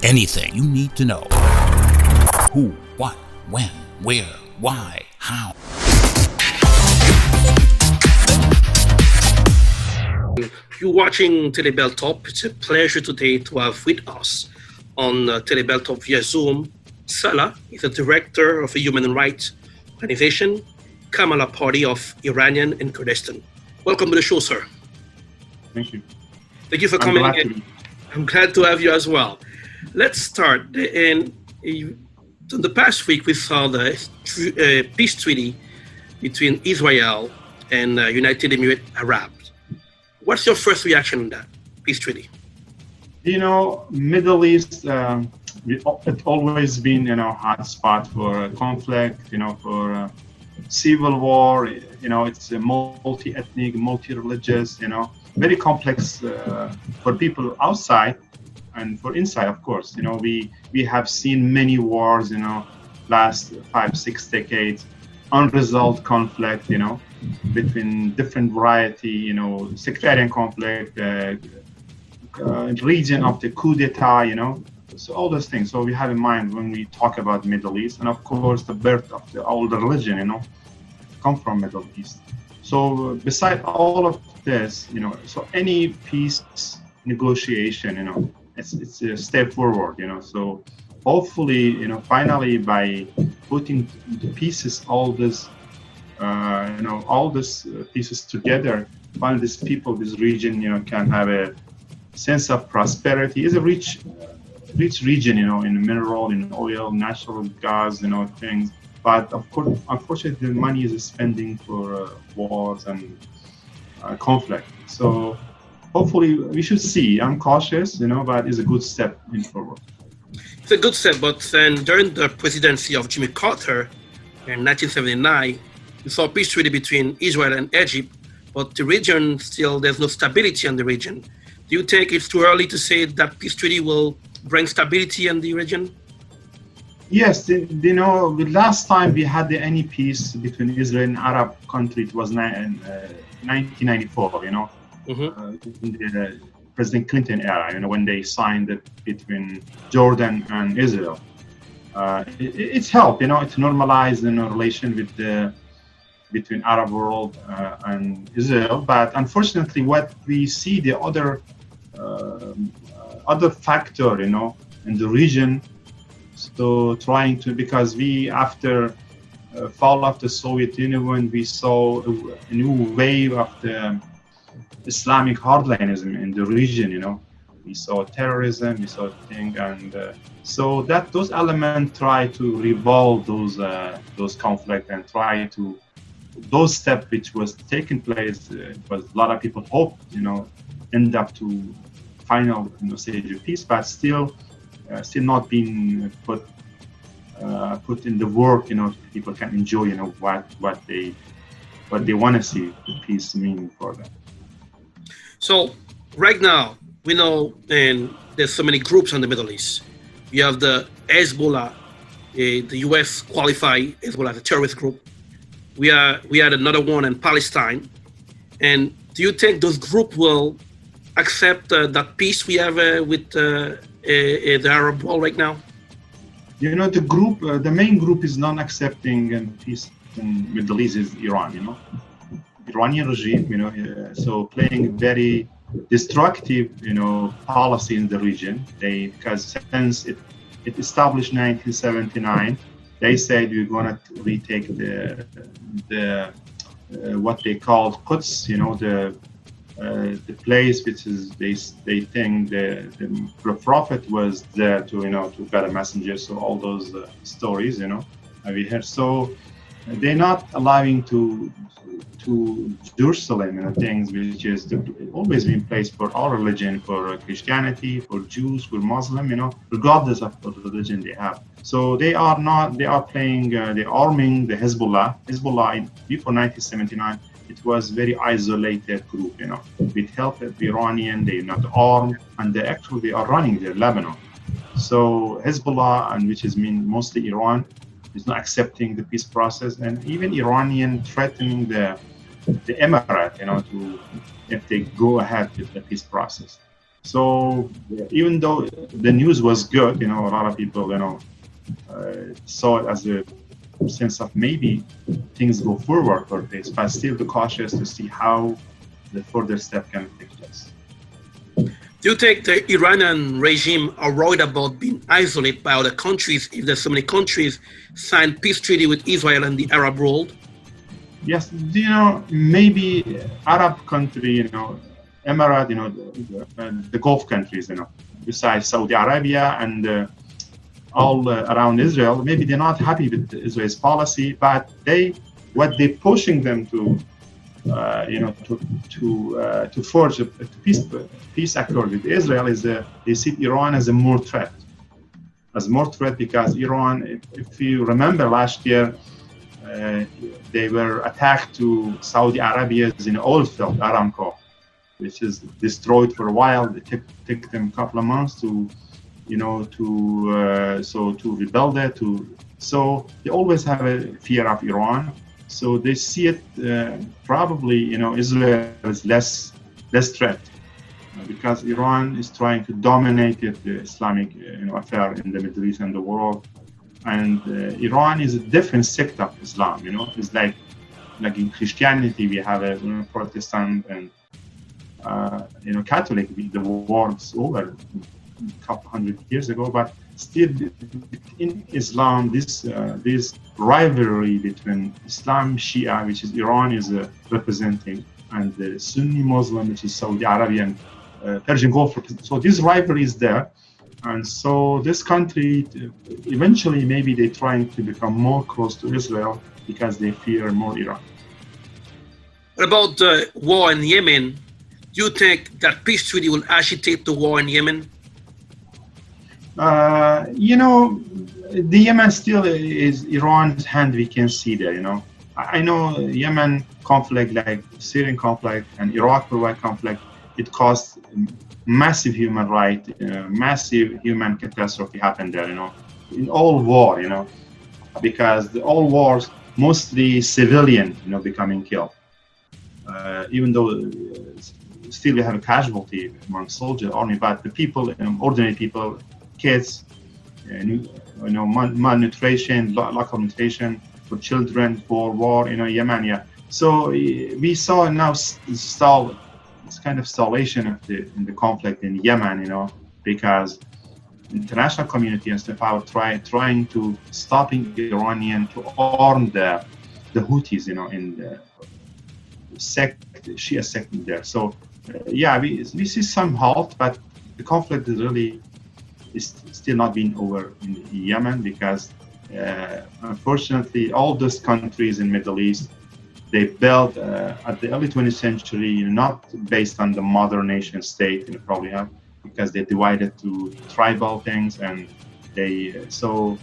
anything you need to know. Who, what, when, where, why, how. You're watching Telebeltop. It's a pleasure today to have with us on Telebeltop via Zoom. Salah is the director of a human rights organization, Komala Party of Iranian in Kurdistan. Welcome to the show, sir. Thank you. Thank you for coming in. I'm glad to have you as well. Let's start. In the past week, we saw the peace treaty between Israel and United Emirates Arab. What's your first reaction on that peace treaty? Middle East, it's always been, hot spot for conflict, for civil war. It's a multi-ethnic, multi-religious, very complex for people outside and for inside, of course. We have seen many wars, last 5-6 decades, unresolved conflict, between different variety, sectarian conflict, region of the coup d'etat, so all those things. So we have in mind when we talk about Middle East, and of course the birth of the old religion, come from Middle East. So beside all of this, so any peace negotiation, it's a step forward, So hopefully, finally by putting the pieces, all these pieces together, finally these people, this region, can have a sense of prosperity. It's a rich region, in mineral, in oil, natural gas, things. But of course, unfortunately, the money is spending for wars and conflict. So hopefully, we should see. I'm cautious, but it's a good step in forward. It's a good step, but then during the presidency of Jimmy Carter in 1979, we saw a peace treaty between Israel and Egypt, but the region still, there's no stability in the region. Do you think it's too early to say that peace treaty will bring stability in the region? Yes, the last time we had any peace between Israel and Arab country, it was in 1994, in the President Clinton era, when they signed it between Jordan and Israel. It's helped, it normalized the relation between Arab world and Israel. But unfortunately, what we see, the other factor, in the region, so trying to, because we, after fall of the Soviet Union, when we saw a new wave of the Islamic hardlinism in the region, we saw terrorism, we saw things, and so that those elements try to revolve those conflicts and try to those steps which was taking place, was a lot of people hoped, end up to final stage of peace, but still not being put in the work, people can enjoy, what they want to see the peace meaning for them. So right now, we know, and there's so many groups in the Middle East. You have the Hezbollah, the U.S. qualified Hezbollah as a terrorist group. We had another one in Palestine. And do you think those groups will accept that peace we have with the Arab world right now? The group, the main group is non-accepting peace in Middle East is Iran, Iranian regime, so playing very destructive, policy in the region. Because since it established 1979, they said we're going to retake the what they called Quds, the place which is they think the prophet was there to to get a messenger. So all those stories, we heard. So they're not allowing to Jerusalem, things which is always been placed for all religion, for Christianity, for Jews, for Muslim, regardless of what religion they have. So they are playing, they're arming the Hezbollah. Hezbollah before 1979, it was very isolated group, with help of the Iranian, they're not armed, and they are running their Lebanon. So Hezbollah, and which is mostly Iran, is not accepting the peace process, and even Iranian threatening the Emirate, if they go ahead with the peace process. So even though the news was good, a lot of people, saw it as a sense of maybe things go forward for this, but still be cautious to see how the further step can take place. Do you think the Iranian regime are worried about being isolated by other countries if there's so many countries signed peace treaty with Israel and the Arab world? Yes, maybe Arab country, Emirate, the Gulf countries, besides Saudi Arabia and all around Israel, maybe they're not happy with Israel's policy, but what they're pushing them to forge a peace accord with Israel is they see Iran as a more threat, because Iran, if you remember last year, they were attacked to Saudi Arabia's oil field, Aramco, which is destroyed for a while. It took them a couple of months to rebuild it. So they always have a fear of Iran. So they see it probably, Israel is less threat because Iran is trying to dominate the Islamic affair in the Middle East and the world. And Iran is a different sect of Islam. It's like in Christianity we have a Protestant and Catholic. The war's over a couple hundred years ago, but still in Islam, this rivalry between Islam, Shia, which is Iran is representing, and the Sunni Muslim, which is Saudi Arabia and Persian Gulf. So this rivalry is there, and so this country eventually maybe they're trying to become more close to Israel because they fear more Iran. What about the war in Yemen? Do you think that peace treaty will agitate the war in Yemen? The Yemen still is Iran's hand. We can see there. I know Yemen conflict, like Syrian conflict and Iraq war conflict, it caused massive human right, massive human catastrophe happened there. In all war, because all wars mostly civilian, becoming killed. Even though still we have a casualty among soldier army, but the people, ordinary people, kids, malnutrition, lack of nutrition for children, for war, Yemen. Yeah. So we saw now this kind of escalation of the conflict in Yemen, because international community and stuff are trying to stopping the Iranian to arm the Houthis, in the Shia sect there. So we see some halt, but the conflict is still not being over in Yemen because unfortunately all those countries in Middle East, they built at the early 20th century not based on the modern nation state, probably because they divided to tribal things, and so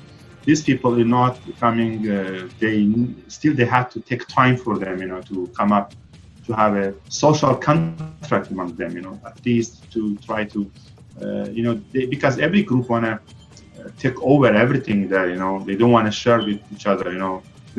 these people are not coming. They have to take time for them, to come up to have a social contract among them, at least to try to. Because every group want to take over everything there, they don't want to share with each other,